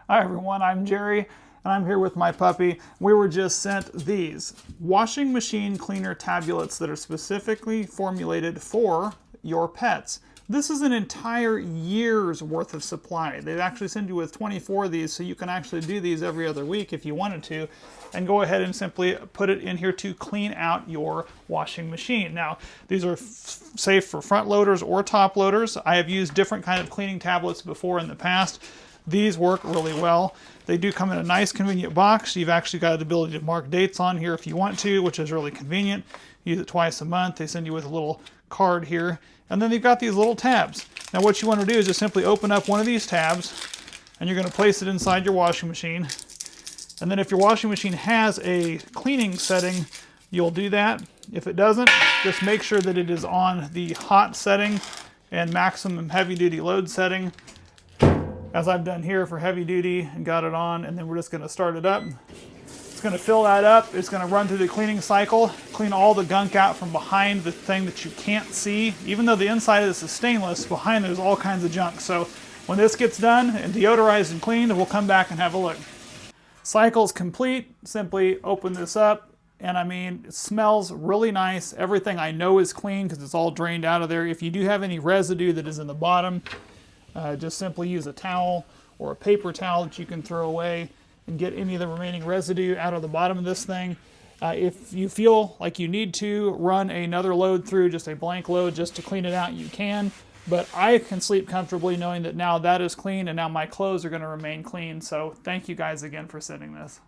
Hi everyone, I'm Jerry, and I'm here with my puppy. We were just sent these washing machine cleaner tablets that are specifically formulated for your pets. This is an entire year's worth of supply. They actually send you with 24 of these, so you can actually do these every other week if you wanted to, and go ahead and simply put it in here to clean out your washing machine. Now, these are safe for front loaders or top loaders. I have used different kind of cleaning tablets before in the past. These work really well. They do come in a nice convenient box. You've actually got the ability to mark dates on here if you want to, which is really convenient. Use it twice a month. They send you with a little card here. And then they've got these little tabs. Now what you want to do is just simply open up one of these tabs, and you're going to place it inside your washing machine. And then if your washing machine has a cleaning setting, you'll do that. If it doesn't, just make sure that it is on the hot setting and maximum heavy duty load setting, as I've done here for heavy duty, and got it on, and then we're just going to start it up. It's going to fill that up. It's going to run through the cleaning cycle, clean all the gunk out from behind the thing that you can't see. Even though the inside of this is stainless, behind there's all kinds of junk. So when this gets done and deodorized and cleaned, we'll come back and have a look. Cycle's complete. Simply open this up, and I mean, it smells really nice. Everything I know is clean because it's all drained out of there. If you do have any residue that is in the bottom, just simply use a towel or a paper towel that you can throw away and get any of the remaining residue out of the bottom of this thing. If you feel like you need to run another load through, just a blank load just to clean it out, you can. But I can sleep comfortably knowing that now that is clean, and now my clothes are going to remain clean. So thank you guys again for sending this.